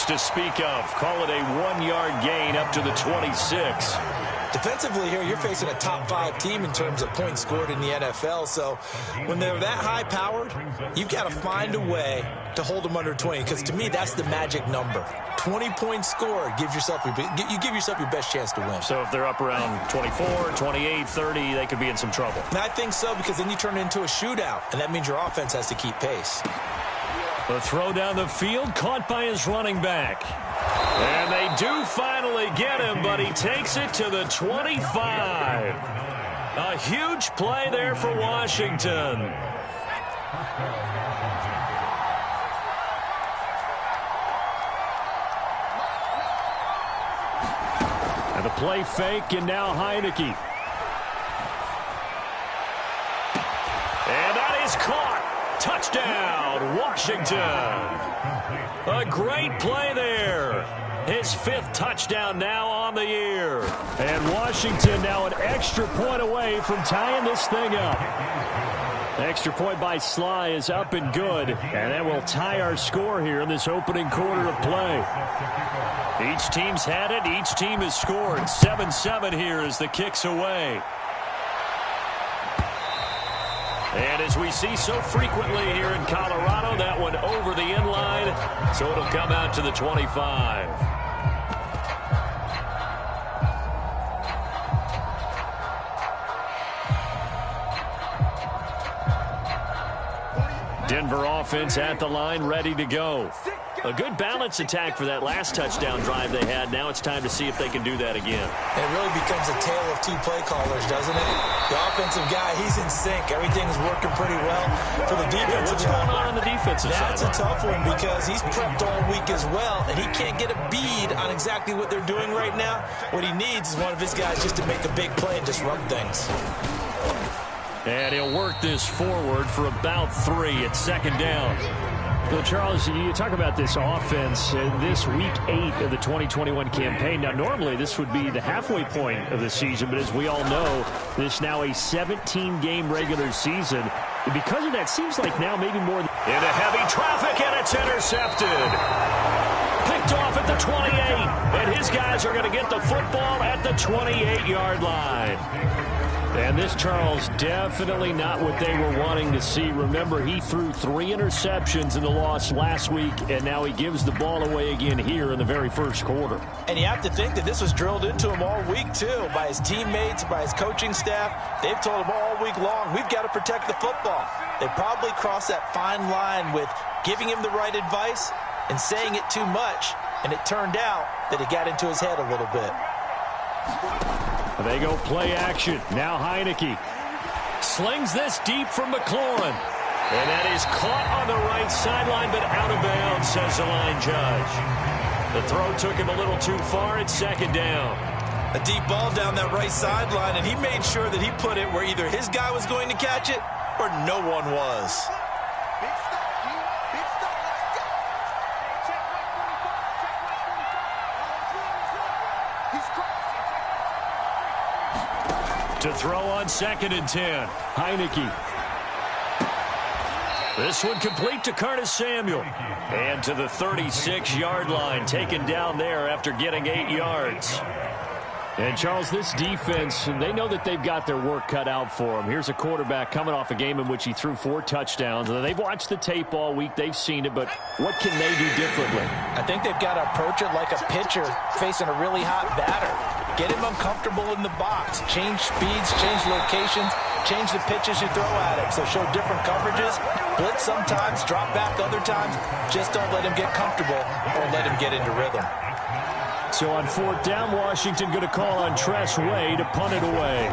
much to speak of. Call it a 1-yard gain up to the 26. Defensively here, you're facing a top-5 team in terms of points scored in the NFL. So when they're that high-powered, you've got to find a way to hold them under 20. Because to me, that's the magic number. 20 points scored gives yourself you give yourself your best chance to win. So if they're up around 24, 28, 30, they could be in some trouble. And I think so, because then you turn it into a shootout, and that means your offense has to keep pace. The throw down the field, caught by his running back. And they do finally get him, but he takes it to the 25. A huge play there for Washington. And the play fake, and now Heineke. And that is caught. Touchdown, Washington. A great play there. His 5th touchdown now on the year. And Washington now an extra point away from tying this thing up. The extra point by Sly is up and good. And that will tie our score here in this opening quarter of play. Each team's had it. Each team has scored. 7-7 here as the kick's away. And as we see so frequently here in Colorado, that one over the end line, so it'll come out to the 25. Denver offense at the line, ready to go. A good balance attack for that last touchdown drive they had. Now it's time to see if they can do that again. It really becomes a tale of 2 play callers, doesn't it? The offensive guy, he's in sync. Everything's working pretty well. For the defensive What's going on the defensive side? That's a tough one, because he's prepped all week as well, and he can't get a bead on exactly what they're doing right now. What he needs is one of his guys just to make a big play and disrupt things. And he'll work this forward for about 3 at 2nd down. Well, Charles, you talk about this offense, this week 8 of the 2021 campaign. Now, normally this would be the halfway point of the season, but as we all know, this now a 17-game regular season. And because of that, seems like now maybe more. Into heavy traffic, and it's intercepted. Picked off at the 28, and his guys are going to get the football at the 28-yard line. And this, Charles, definitely not what they were wanting to see. Remember, he threw 3 interceptions in the loss last week, and now he gives the ball away again here in the very first quarter. And you have to think that this was drilled into him all week, too, by his teammates, by his coaching staff. They've told him all week long, we've got to protect the football. They probably crossed that fine line with giving him the right advice and saying it too much, and it turned out that it got into his head a little bit. They go play action. Now Heineke slings this deep from McLaurin. And that is caught on the right sideline, but out of bounds, says the line judge. The throw took him a little too far at 2nd down. A deep ball down that right sideline, and he made sure that he put it where either his guy was going to catch it or no one was. To throw on 2nd and 10. Heineke. This one complete to Curtis Samuel. And to the 36-yard line, taken down there after getting 8 yards. And, Charles, this defense, they know that they've got their work cut out for them. Here's a quarterback coming off a game in which he threw 4 touchdowns. And they've watched the tape all week. They've seen it, but what can they do differently? I think they've got to approach it like a pitcher facing a really hot batter. Get him uncomfortable in the box. Change speeds, change locations, change the pitches you throw at him. So show different coverages. Blitz sometimes, drop back other times. Just don't let him get comfortable or let him get into rhythm. So on 4th down, Washington going to call on Tress Way to punt it away.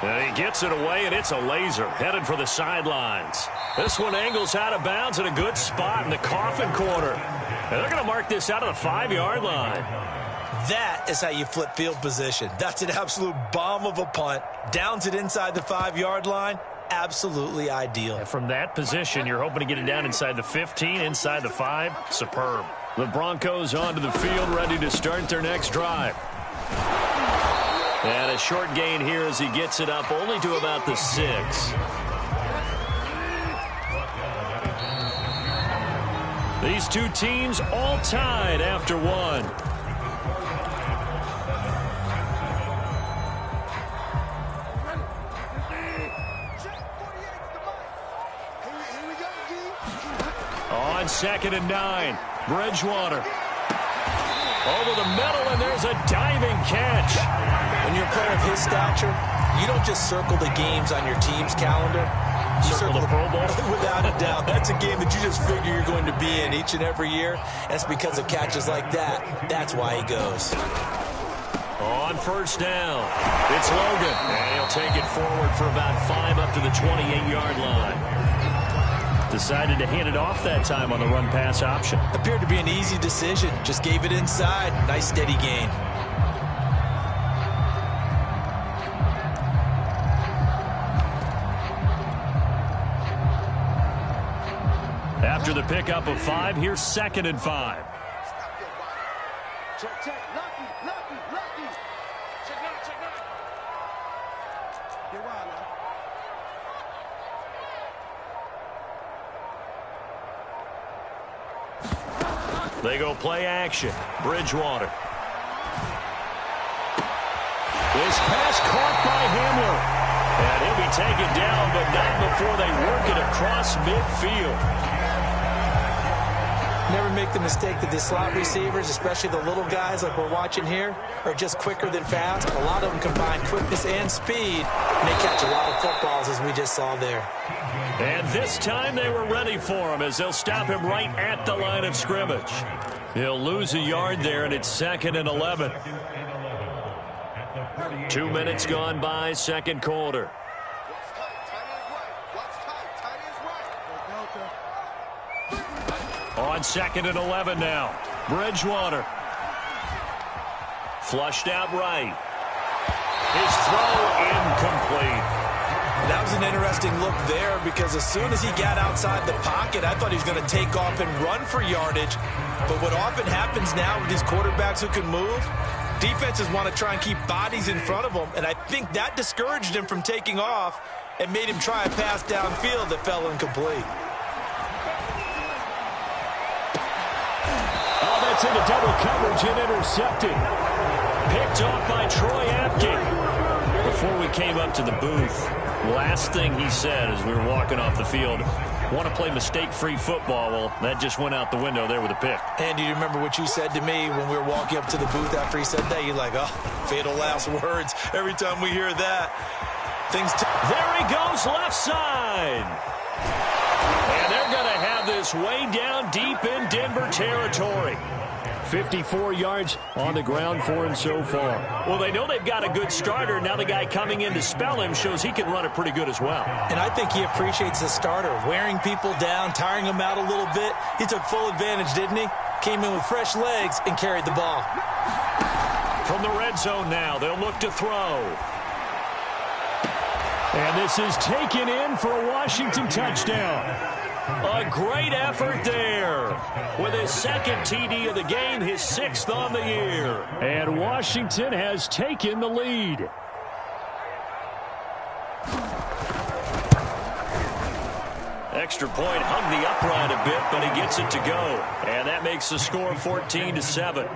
And he gets it away, and it's a laser headed for the sidelines. This one angles out of bounds in a good spot in the coffin corner. And they're going to mark this out of the 5-yard line. That is how you flip field position. That's an absolute bomb of a punt. Downs it inside the 5-yard line. Absolutely ideal. And from that position, you're hoping to get it down inside the 15, inside the 5. Superb. The Broncos onto the field, ready to start their next drive. And a short gain here as he gets it up only to about the 6. These two teams all tied after one. On 2nd and 9, Bridgewater. Over the middle, and there's a diving catch. When you're a player of his stature, you don't just circle the games on your team's calendar. You circle the Pro Bowl? Without a doubt. That's a game that you just figure you're going to be in each and every year. And it's because of catches like that. That's why he goes. On 1st down, it's Logan. And he'll take it forward for about 5 up to the 28-yard line. Decided to hand it off that time on the run-pass option. Appeared to be an easy decision. Just gave it inside. Nice steady gain. After the pickup of 5, here's 2nd and 5. Check. Lucky. Check out. Get wild now. They go play action. Bridgewater. This pass caught by Hamler. And he'll be taken down, but not before they work it across midfield. Never make the mistake that the slot receivers, especially the little guys like we're watching here, are just quicker than fast. A lot of them combine quickness and speed, and they catch a lot of footballs, as we just saw there. And this time they were ready for him as they'll stop him right at the line of scrimmage. He'll lose a yard there, and it's 2nd and 11. 2 minutes gone by, second quarter. On 2nd and 11 now. Bridgewater. Flushed out right. His throw incomplete. That was an interesting look there because as soon as he got outside the pocket, I thought he was going to take off and run for yardage. But what often happens now with these quarterbacks who can move, defenses want to try and keep bodies in front of them, and I think that discouraged him from taking off and made him try a pass downfield that fell incomplete. Oh, that's into double coverage and intercepted. Picked off by Troy Apke. Before we came up to the booth, last thing he said as we were walking off the field, want to play mistake-free football. Well, that just went out the window there with a pick. And do you remember what you said to me when we were walking up to the booth after he said that? You're like, oh, fatal last words. Every time we hear that, things... There he goes, left side. And they're going to have this way down deep in Denver territory. 54 yards on the ground for him so far. Well, they know they've got a good starter. Now the guy coming in to spell him shows he can run it pretty good as well. And I think he appreciates the starter, wearing people down, tiring them out a little bit. He took full advantage, didn't he? Came in with fresh legs and carried the ball. From the red zone now, they'll look to throw. And this is taken in for a Washington touchdown. A great effort there. With his second TD of the game, his 6th on the year. And Washington has taken the lead. Extra point hung the upright a bit, but he gets it to go. And that makes the score 14-7.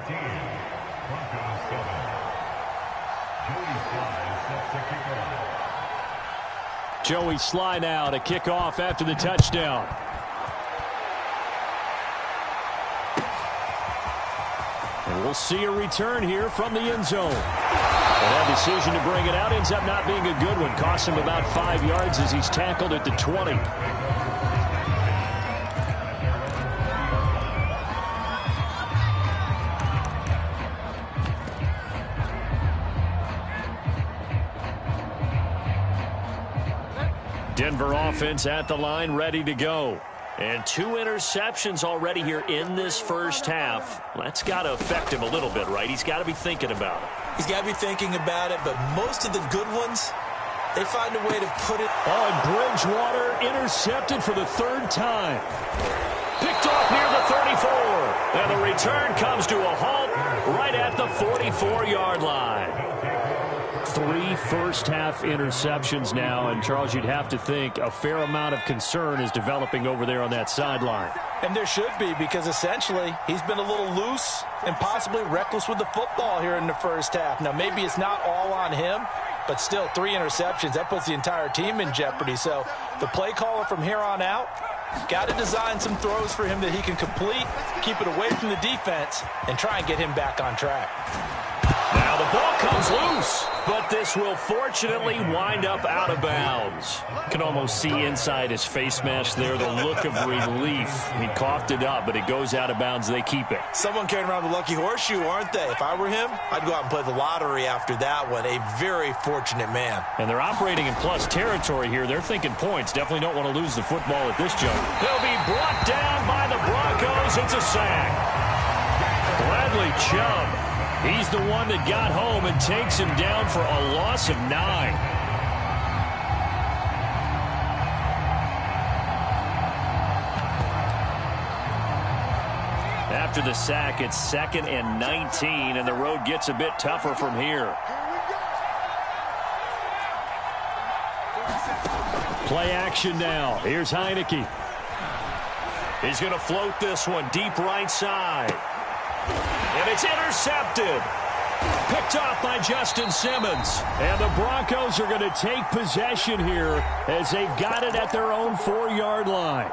Joey Slye now to kick off after the touchdown. And we'll see a return here from the end zone. And that decision to bring it out ends up not being a good one. Cost him about 5 yards as he's tackled at the 20. Denver offense at the line, ready to go. And 2 interceptions already here in this first half. That's got to affect him a little bit, right? He's got to be thinking about it. He's got to be thinking about it, but most of the good ones, they find a way to put it. Oh, and Bridgewater intercepted for the 3rd time. Picked off near the 34. And the return comes to a halt right at the 44-yard line. 3 first-half interceptions now, and Charles, you'd have to think a fair amount of concern is developing over there on that sideline. And there should be, because essentially he's been a little loose and possibly reckless with the football here in the first half. Now, maybe it's not all on him, but still 3 interceptions. That puts the entire team in jeopardy. So the play caller from here on out got to design some throws for him that he can complete, keep it away from the defense, and try and get him back on track. Now the ball comes loose, but this will fortunately wind up out of bounds. Can almost see inside his face mask there the look of relief. He coughed it up, but it goes out of bounds. They keep it. Someone carrying around the lucky horseshoe, aren't they? If I were him, I'd go out and play the lottery after that one. A very fortunate man. And they're operating in plus territory here. They're thinking points. Definitely don't want to lose the football at this juncture. They'll be brought down by the Broncos. It's a sack. Bradley Chubb. He's the one that got home and takes him down for a loss of 9. After the sack, it's 2nd and 19, and the road gets a bit tougher from here. Play action now. Here's Heineke. He's going to float this one deep right side. And it's intercepted. Picked off by Justin Simmons. And the Broncos are going to take possession here as they've got it at their own 4-yard line.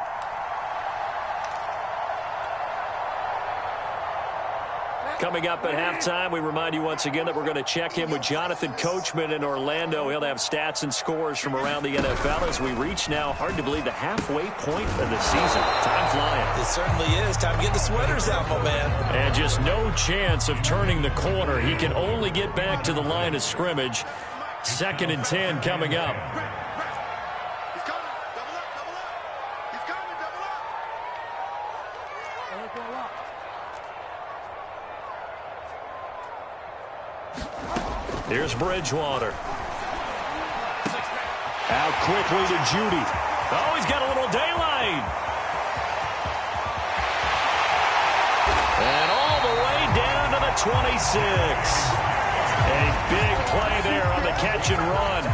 Coming up at halftime, we remind you once again that we're going to check in with Jonathan Coachman in Orlando. He'll have stats and scores from around the NFL as we reach now, hard to believe, the halfway point of the season. Time flying. It certainly is. Time to get the sweaters out, my man. And just no chance of turning the corner. He can only get back to the line of scrimmage. 2nd and 10 coming up. He's coming. Double up, double up. He's coming, double up. Here's Bridgewater. Out quickly to Judy. Oh, he's got a little daylight. And all the way down to the 26. A big play there on the catch and run.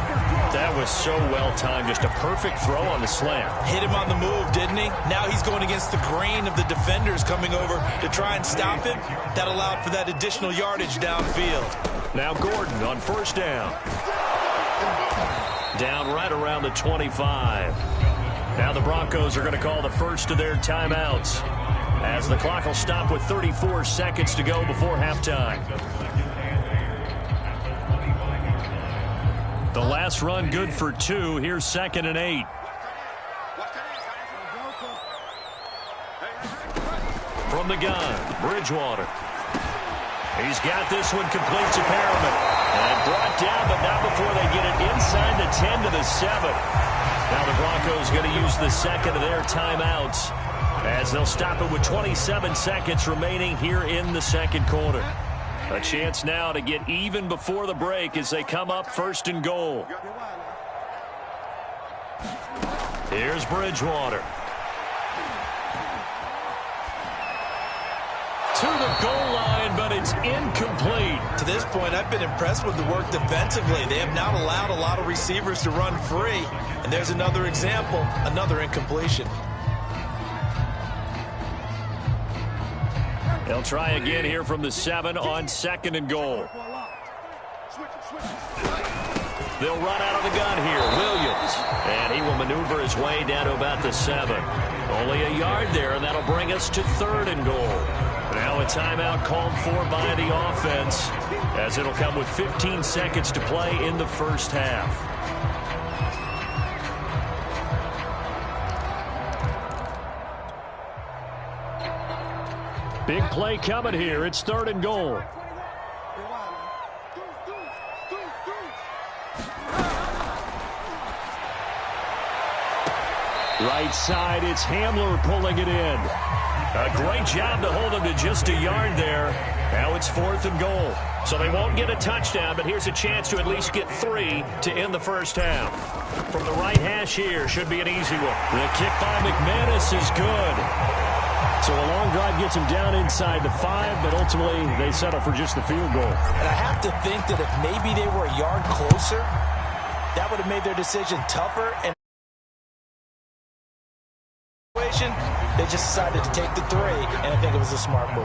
That was so well timed. Just a perfect throw on the slant. Hit him on the move, didn't he? Now he's going against the grain of the defenders coming over to try and stop him. That allowed for that additional yardage downfield. Now Gordon on 1st down. Down right around the 25. Now the Broncos are going to call the first of their timeouts, as the clock will stop with 34 seconds to go before halftime. The last run good for 2. Here's 2nd and 8. From the gun, Bridgewater. He's got this one complete to Perriman. And brought down, but not before they get it inside the 10 to the 7. Now the Broncos going to use the 2nd of their timeouts, as they'll stop it with 27 seconds remaining here in the 2nd quarter. A chance now to get even before the break as they come up 1st and goal. Here's Bridgewater. To the goal line, but it's incomplete. To this point, I've been impressed with the work defensively. They have not allowed a lot of receivers to run free. And there's another example, another incompletion. They'll try again here from the 7 on 2nd and goal. They'll run out of the gun here. Williams. And he will maneuver his way down to about the 7. Only a yard there, and that'll bring us to 3rd and goal. Now a timeout called for by the offense, as it'll come with 15 seconds to play in the first half. Big play coming here. It's 3rd and goal. Right side, it's Hamler pulling it in. A great job to hold him to just a yard there. Now it's 4th and goal. So they won't get a touchdown, but here's a chance to at least get 3 to end the first half. From the right hash here, should be an easy one. The kick by McManus is good. So a long drive gets them down inside the 5, but ultimately they settle for just the field goal. And I have to think that if maybe they were a yard closer, that would have made their decision tougher. And they just decided to take the 3, and I think it was a smart move.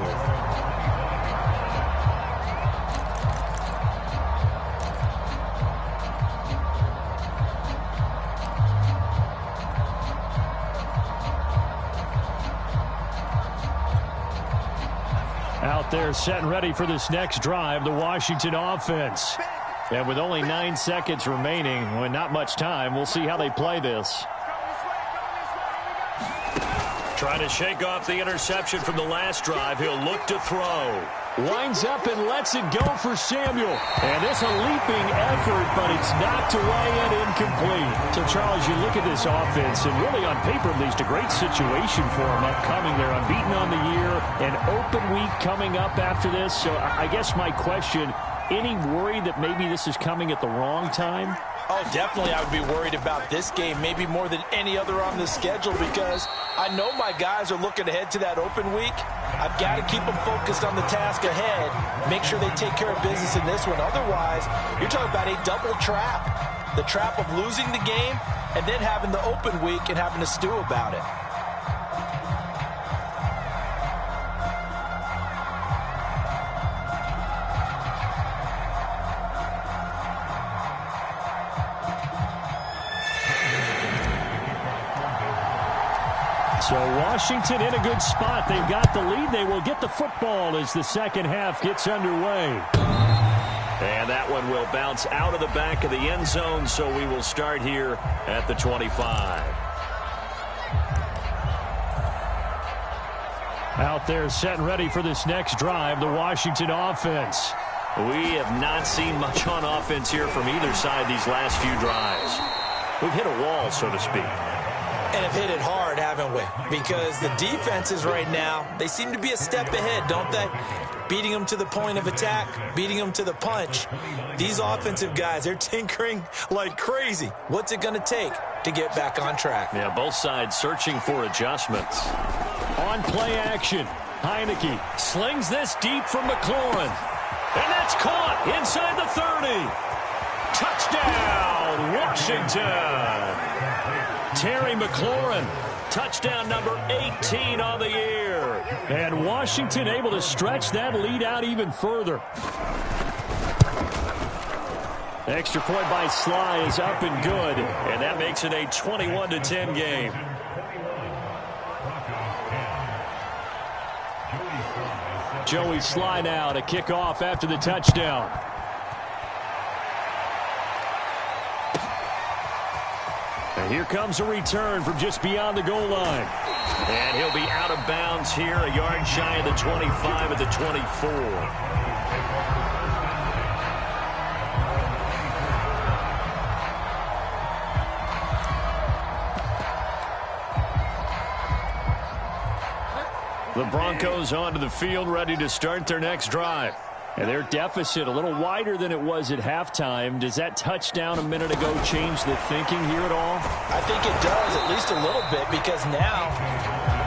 Out there set and ready for this next drive, the Washington offense. And with only 9 seconds remaining, with not much time, we'll see how they play this. Trying to shake off the interception from the last drive. He'll look to throw. Winds up and lets it go for Samuel. And this a leaping effort, but it's knocked away and incomplete. So, Charles, you look at this offense, and really on paper at least, a great situation for them upcoming. They're unbeaten on the year, an open week coming up after this. So I guess my question, any worry that maybe this is coming at the wrong time? Oh, definitely I would be worried about this game, maybe more than any other on the schedule, because I know my guys are looking ahead to that open week. I've got to keep them focused on the task ahead, make sure they take care of business in this one. Otherwise, you're talking about a double trap. The trap of losing the game and then having the open week and having to stew about it. So Washington in a good spot. They've got the lead. They will get the football as the second half gets underway. And that one will bounce out of the back of the end zone, so we will start here at the 25. Out there set and ready for this next drive, the Washington offense. We have not seen much on offense here from either side these last few drives. We've hit a wall, so to speak. And have hit it hard, haven't we? Because the defenses right now, they seem to be a step ahead, don't they? Beating them to the point of attack, beating them to the punch. These offensive guys, they're tinkering like crazy. What's it going to take to get back on track? Yeah, both sides searching for adjustments. On play action, Heineke slings this deep from McLaurin. And that's caught inside the 30. Touchdown, Washington. Terry McLaurin, touchdown number 18 on the year. And Washington able to stretch that lead out even further. Extra point by Sly is up and good, and that makes it a 21-10 game. Joey Sly now to kick off after the touchdown. And here comes a return from just beyond the goal line. And he'll be out of bounds here, a yard shy of the 25 at the 24. The Broncos onto the field, ready to start their next drive. And their deficit a little wider than it was at halftime. Does that touchdown a minute ago change the thinking here at all? I think it does, at least a little bit, because now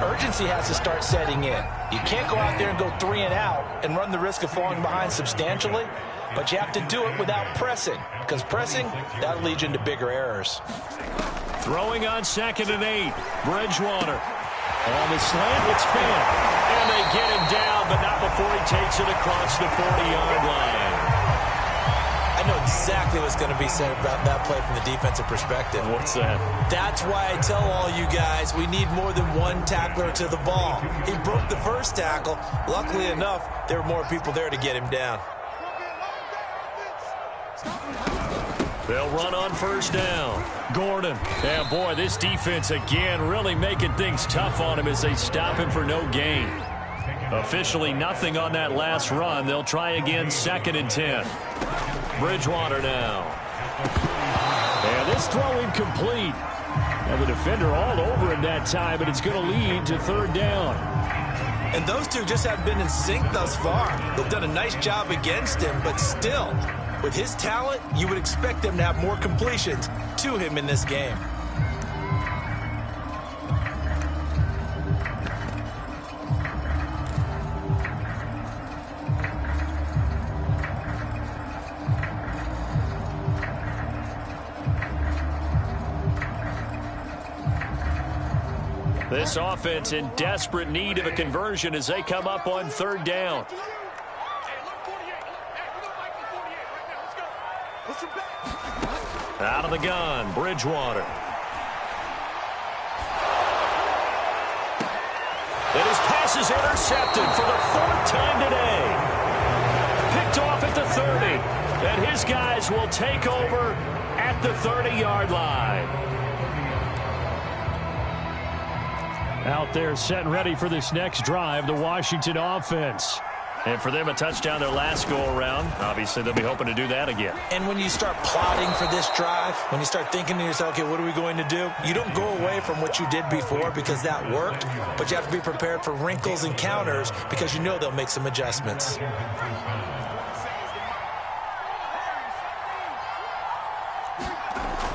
urgency has to start setting in. You can't go out there and go 3 and out and run the risk of falling behind substantially, but you have to do it without pressing, because pressing, that'll lead you into bigger errors. Throwing on 2nd and 8. Bridgewater. On the slant, it's Fant. And they get him down, but not before he takes it across the 40-yard line. I know exactly what's going to be said about that play from the defensive perspective. What's that? That's why I tell all you guys we need more than one tackler to the ball. He broke the first tackle. Luckily enough, there were more people there to get him down. They'll run on 1st down. Gordon. And boy, this defense again really making things tough on him as they stop him for no gain. Officially nothing on that last run. They'll try again 2nd and 10. Bridgewater now. And this throw incomplete. And the defender all over him that time, but it's going to lead to 3rd down. And those two just haven't been in sync thus far. They've done a nice job against him, but still, with his talent, you would expect them to have more completions to him in this game. This offense in desperate need of a conversion as they come up on third down. Out of the gun, Bridgewater. And his pass is intercepted for the fourth time today. Picked off at the 30. And his guys will take over at the 30-yard line. Out there set and ready for this next drive, the Washington offense. And for them, a touchdown their last go-around. Obviously, they'll be hoping to do that again. And when you start plotting for this drive, when you start thinking to yourself, okay, what are we going to do? You don't go away from what you did before because that worked, but you have to be prepared for wrinkles and counters because you know they'll make some adjustments.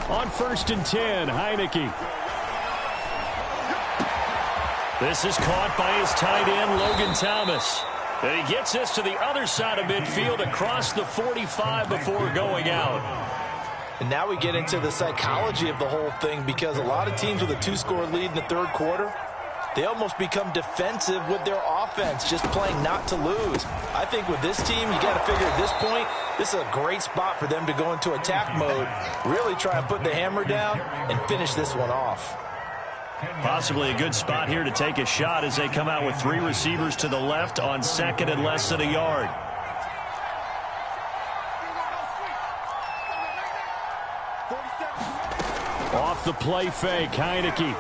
On 1st and 10, Heineke. This is caught by his tight end, Logan Thomas. And he gets this to the other side of midfield across the 45 before going out. And now we get into the psychology of the whole thing because a lot of teams with a 2-score lead in the third quarter, they almost become defensive with their offense, just playing not to lose. I think with this team, you got to figure at this point, this is a great spot for them to go into attack mode, really try and put the hammer down and finish this one off. Possibly a good spot here to take a shot as they come out with 3 receivers to the left on second and less than a yard. Off the play fake, Heineke.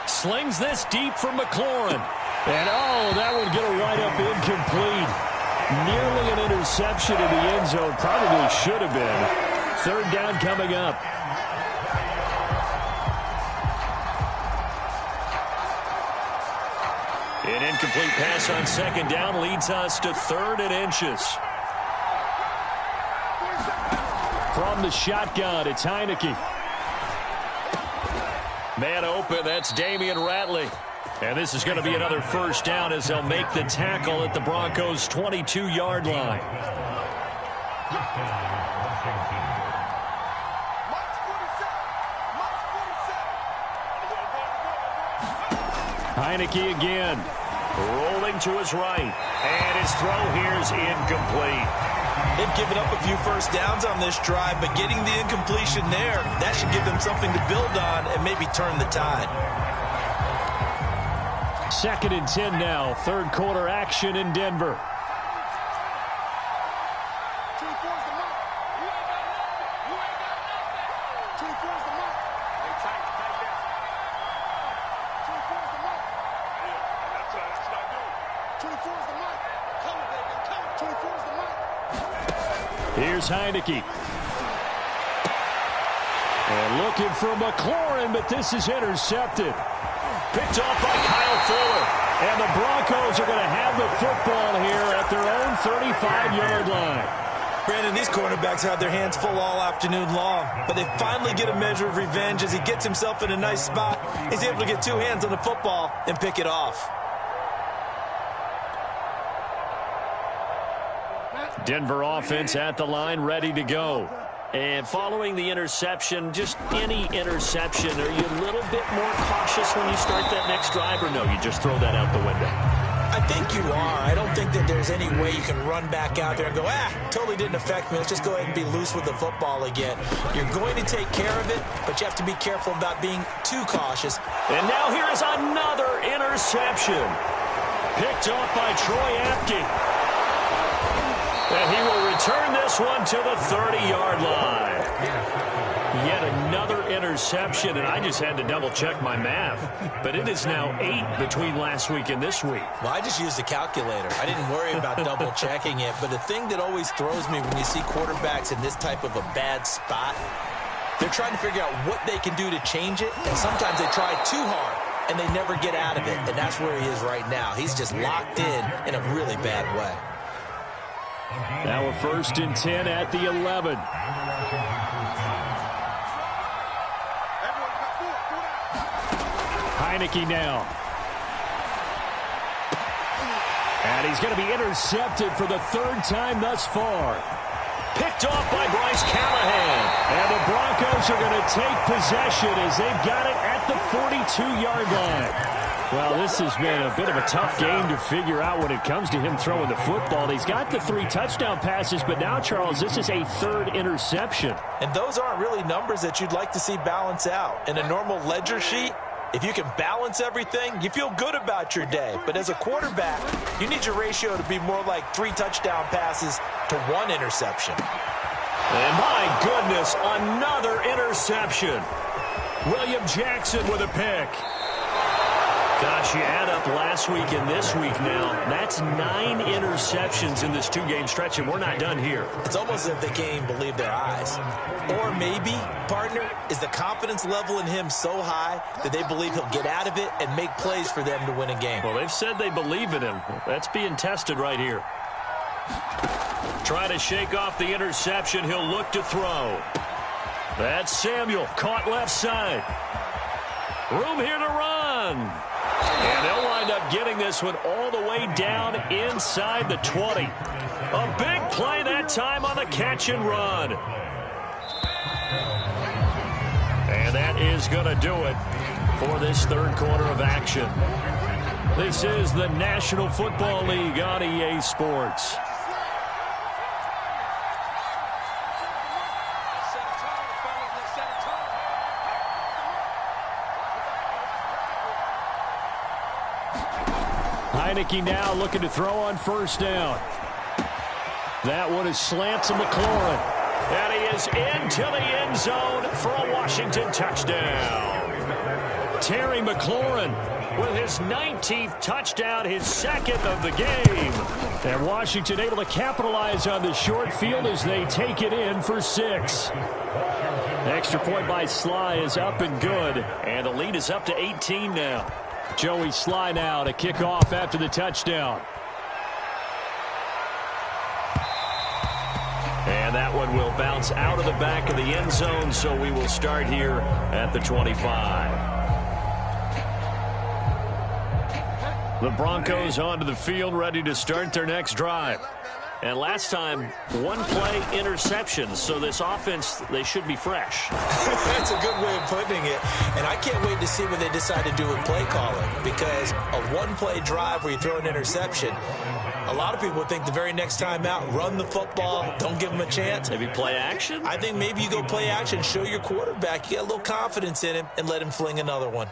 Slings this deep for McLaurin. And, oh, that would get a right-up incomplete. Nearly an interception in the end zone. Probably should have been. Third down coming up. An incomplete pass on second down leads us to 3rd and inches. From the shotgun, it's Heineke. Man open, that's Damian Ratley. And this is going to be another first down as they'll make the tackle at the Broncos' 22-yard line. Heineke again. Rolling to his right. And his throw here is incomplete. They've given up a few first downs on this drive, but getting the incompletion there, that should give them something to build on and maybe turn the tide. 2nd and 10 now. Third quarter action in Denver. Here's Heineke. And looking for McLaurin, but this is intercepted. Picked off by Kyle Fuller. And the Broncos are going to have the football here at their own 35-yard line. Brandon, these cornerbacks have their hands full all afternoon long, but they finally get a measure of revenge as he gets himself in a nice spot. He's able to get 2 hands on the football and pick it off. Denver offense at the line, ready to go. And following the interception, just any interception, are you a little bit more cautious when you start that next drive, or no, you just throw that out the window? I think you are. I don't think that there's any way you can run back out there and go, totally didn't affect me. Let's just go ahead and be loose with the football again. You're going to take care of it, but you have to be careful about being too cautious. And now here is another interception. Picked off by Troy Apke. And he will return this one to the 30-yard line. Yet another interception, and I just had to double-check my math. But it is now 8 between last week and this week. Well, I just used a calculator. I didn't worry about double-checking it. But the thing that always throws me when you see quarterbacks in this type of a bad spot, they're trying to figure out what they can do to change it, and sometimes they try too hard, and they never get out of it. And that's where he is right now. He's just locked in a really bad way. Now a 1st and 10 at the 11. Heineke now. And he's going to be intercepted for the 3rd time thus far. Picked off by Bryce Callahan. And the Broncos are going to take possession as they've got it at the 42-yard line. Well, this has been a bit of a tough game to figure out when it comes to him throwing the football. He's got the 3 touchdown passes, but now, Charles, this is a 3rd interception. And those aren't really numbers that you'd like to see balance out. In a normal ledger sheet, if you can balance everything, you feel good about your day. But as a quarterback, you need your ratio to be more like 3 touchdown passes to 1 interception. And my goodness, another interception. William Jackson with a pick. Gosh, you add up last week and this week now. That's 9 interceptions in this 2-game stretch, and we're not done here. It's almost as if they can't even believe their eyes. Or maybe, partner, is the confidence level in him so high that they believe he'll get out of it and make plays for them to win a game. Well, they've said they believe in him. That's being tested right here. Trying to shake off the interception. He'll look to throw. That's Samuel, caught left side. Room here to run. And they'll wind up getting this one all the way down inside the 20. A big play that time on the catch and run. And that is going to do it for this 3rd quarter of action. This is the National Football League on EA Sports. Heineke now looking to throw on 1st down. That one is slant to McLaurin. And he is into the end zone for a Washington touchdown. Terry McLaurin with his 19th touchdown, his 2nd of the game. And Washington able to capitalize on the short field as they take it in for 6. Extra point by Sly is up and good. And the lead is up to 18 now. Joey Sly now to kick off after the touchdown. And that one will bounce out of the back of the end zone, so we will start here at the 25. The Broncos onto the field, ready to start their next drive. And last time, 1-play interception, so this offense, they should be fresh. That's a good way of putting it. And I can't wait to see what they decide to do with play calling, because a 1-play drive where you throw an interception, a lot of people think the very next time out, run the football, don't give them a chance. Maybe play action? I think maybe you go play action, show your quarterback, you get a little confidence in him, and let him fling another one.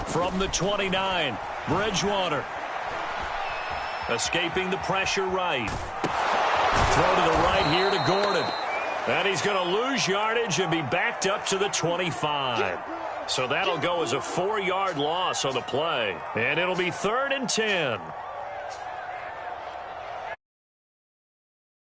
From the 29, Bridgewater. Escaping the pressure right. Throw to the right here to Gordon. And he's going to lose yardage and be backed up to the 25. So that'll go as a 4-yard loss on the play. And it'll be 3rd and 10.